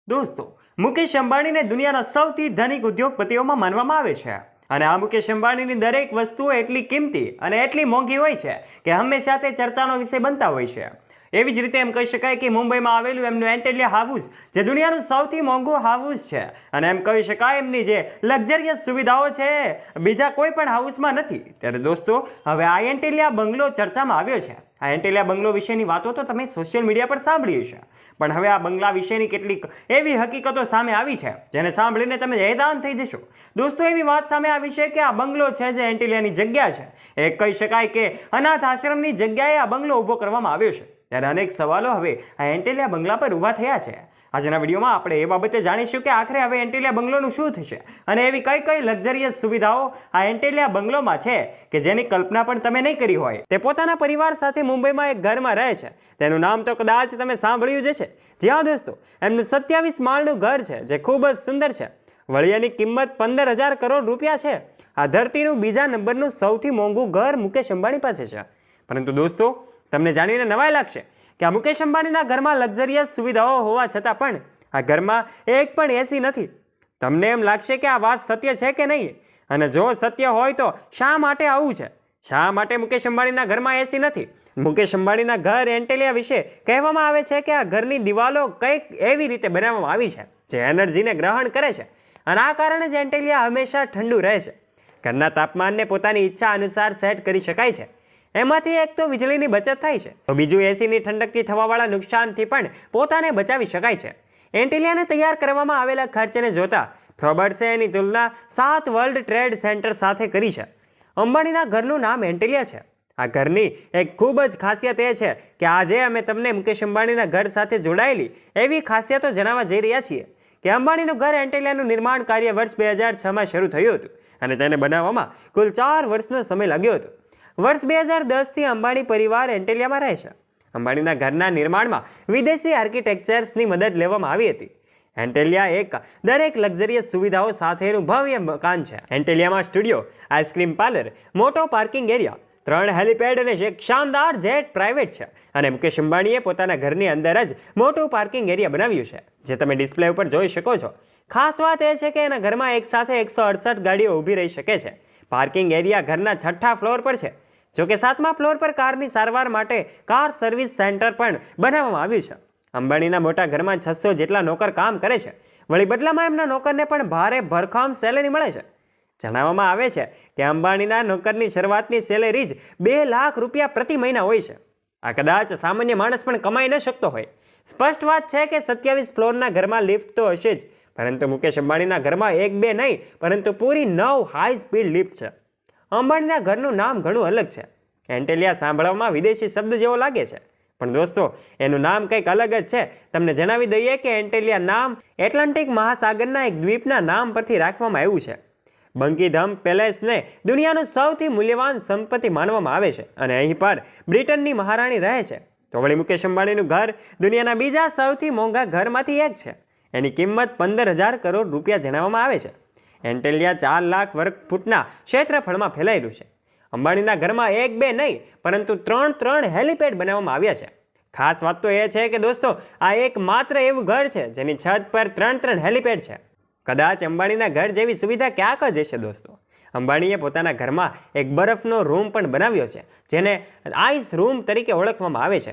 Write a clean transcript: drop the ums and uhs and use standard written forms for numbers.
દોસ્તો, મુકેશ અંબાણીને દુનિયાના સૌથી ધનિક ઉદ્યોગપતિઓમાં માનવામાં આવે છે અને આ મુકેશ અંબાણીની દરેક વસ્તુઓ એટલી કિંમતી અને એટલી મોંઘી હોય છે કે હંમેશા તે ચર્ચાનો વિષય બનતા હોય છે। એવી જ રીતે એમ કહી શકાય કે મુંબઈમાં આવેલું એમનું એન્ટેલિયા હાઉસ જે દુનિયાનું સૌથી મોંઘું હાઉસ છે અને એમ કહી શકાય એમની જે લક્ઝરિયસ સુવિધાઓ છે બીજા કોઈ પણ હાઉસમાં નથી। ત્યારે દોસ્તો, હવે આ એન્ટેલિયા બંગલો ચર્ચામાં આવ્યો છે। આ એન્ટેલિયા બંગલો વિશેની વાતો તો તમે સોશિયલ મીડિયા પર સાંભળી હશે, પણ હવે આ બંગલા વિશેની કેટલીક એવી હકીકતો સામે આવી છે જેને સાંભળીને તમે હેરાન થઈ જશો। દોસ્તો, એવી વાત સામે આવી છે કે આ બંગલો છે જે એન્ટેલિયાની જગ્યા છે એ કહી શકાય કે અનાથ આશ્રમની જગ્યાએ આ બંગલો ઊભો કરવામાં આવ્યો છે। ત્યારે અનેક સવાલો હવે આ એન્ટેલિયા બંગલા પર ઊભા થયા છે। આજના વિડીયોમાં આપણે એ બાબતે જાણીશું કે આખરે હવે એન્ટેલિયા બંગલોનું શું થશે અને એવી કઈ કઈ લક્ઝરિયસ સુવિધાઓ આ એન્ટેલિયા બંગલોમાં છે કે જેની કલ્પના પણ તમે નહીં કરી હોય। તે પોતાના પરિવાર સાથે મુંબઈમાં એક ઘરમાં રહે છે, તેનું નામ તો કદાચ તમે સાંભળ્યું જ છે। જી હા દોસ્તો, એમનું 27 માળનું ઘર છે જે ખૂબ જ સુંદર છે। વળી એની કિંમત 15,000 કરોડ રૂપિયા છે। આ ધરતીનું બીજા નંબરનું સૌથી મોંઘું ઘર મુકેશ અંબાણી પાસે છે। પરંતુ દોસ્તો, તમને જાણીને નવાઈ લાગશે કે આ મુકેશ અંબાણીના ઘરમાં લક્ઝરિયસ સુવિધાઓ હોવા છતાં પણ આ ઘરમાં એક પણ એસી નથી। તમને એમ લાગશે કે આ વાત સત્ય છે કે નહીં, અને જો સત્ય હોય તો શા માટે આવું છે? શા માટે મુકેશ અંબાણીના ઘરમાં એસી નથી? મુકેશ અંબાણીના ઘર એન્ટેલિયા વિશે કહેવામાં આવે છે કે આ ઘરની દિવાલો કંઈક એવી રીતે બનાવવામાં આવી છે જે એનર્જીને ગ્રહણ કરે છે અને આ કારણે જ એન્ટેલિયા હંમેશા ઠંડુ રહે છે। ઘરના તાપમાનને પોતાની ઈચ્છા અનુસાર સેટ કરી શકાય છે। એમાંથી એક તો વીજળીની બચત થાય છે, તો બીજું એસીની ઠંડકથી થવાવાળા નુકસાનથી પણ પોતાને બચાવી શકાય છે। એન્ટેલિયાને તૈયાર કરવામાં આવેલા ખર્ચને જોતા ફોર્બ્સે એની તુલના 7 વર્લ્ડ ટ્રેડ સેન્ટર સાથે કરી છે। અંબાણીના ઘરનું નામ એન્ટેલિયા છે। આ ઘરની એક ખૂબ જ ખાસિયત એ છે કે આજે અમે તમને મુકેશ અંબાણીના ઘર સાથે જોડાયેલી એવી ખાસિયતો જણાવવા જઈ રહ્યા છીએ કે અંબાણીનું ઘર એન્ટેલિયાનું નિર્માણ કાર્ય વર્ષ 2006માં શરૂ થયું હતું અને તેને બનાવવામાં કુલ 4 વર્ષનો સમય લાગ્યો હતો। વર્ષ 2010થી અંબાણી પરિવાર એન્ટેલિયામાં રહે છે। અંબાણીના ઘરના નિર્માણમાં વિદેશી આર્કિટેક્ચર્સની મદદ લેવામાં આવી હતી। એન્ટેલિયા એક દરેક લક્ઝરિયસ સુવિધાઓ સાથેનું ભવ્ય મકાન છે। એન્ટેલિયામાં સ્ટુડિયો, આઈસ્ક્રીમ પાર્લર, મોટો પાર્કિંગ એરિયા, 3 હેલિપેડ અને એક શાનદાર જેટ પ્રાઇવેટ છે અને મુકેશ અંબાણીએ પોતાના ઘરની અંદર જ મોટું પાર્કિંગ એરિયા બનાવ્યું છે જે તમે ડિસ્પ્લે ઉપર જોઈ શકો છો। ખાસ વાત એ છે કે એના ઘરમાં એક સાથે 168 ગાડીઓ ઊભી રહી શકે છે। પાર્કિંગ એરિયા ઘરના 6થા ફ્લોર પર છે। જોકે 7મા ફ્લોર પર કારની સારવાર માટે કાર સર્વિસ સેન્ટર પણ બનાવવામાં આવ્યું છે। અંબાણીના મોટા ઘરમાં 600 જેટલા નોકર કામ કરે છે। વળી બદલામાં એમના નોકરને પણ ભારે ભરખમ સેલેરી મળે છે। જણાવવામાં આવે છે કે અંબાણીના નોકરની શરૂઆતની સેલેરી જ 2 લાખ રૂપિયા પ્રતિ મહિના હોય છે। આ કદાચ સામાન્ય માણસ પણ કમાઈ ન શકતો હોય। સ્પષ્ટ વાત છે કે 27 ફ્લોરના ઘરમાં લિફ્ટ તો હશે જ, પરંતુ મુકેશ અંબાણીના ઘરમાં 1-2 નહીં પરંતુ પૂરી 9 હાઈ સ્પીડ લિફ્ટ છે। અંબાણીના ઘરનું નામ ઘણું અલગ છે। એન્ટેલિયા સાંભળવામાં વિદેશી શબ્દ જેવો લાગે છે, પણ દોસ્તો એનું નામ કંઈક અલગ જ છે। તમને જણાવી દઈએ કે એન્ટેલિયા નામ એટલાન્ટિક મહાસાગરના એક દ્વીપના નામ પરથી રાખવામાં આવ્યું છે। બંકીધમ પેલેસને દુનિયાનું સૌથી મૂલ્યવાન સંપત્તિ માનવામાં આવે છે અને અહીં પર બ્રિટનની મહારાણી રહે છે। તો વળી મુકેશ અંબાણીનું ઘર દુનિયાના બીજા સૌથી મોંઘા ઘરમાંથી એક છે। એની કિંમત 15,000 કરોડ રૂપિયા જણાવવામાં આવે છે। એન્ટેલિયા 4 લાખ વર્ગ ફૂટના ક્ષેત્રફળમાં ફેલાયેલું છે। અંબાણીના ઘરમાં 1-2 નહીં પરંતુ 3 હેલિપેડ બનાવવામાં આવ્યા છે। ખાસ વાત તો એ છે કે દોસ્તો, આ એક માત્ર એવું ઘર છે જેની છત પર 3 હેલિપેડ છે। કદાચ અંબાણીના ઘર જેવી સુવિધા ક્યાંક જ હશે દોસ્તો। અંબાણીએ પોતાના ઘરમાં એક બરફનો રૂમ પણ બનાવ્યો છે જેને આઈસ રૂમ તરીકે ઓળખવામાં આવે છે।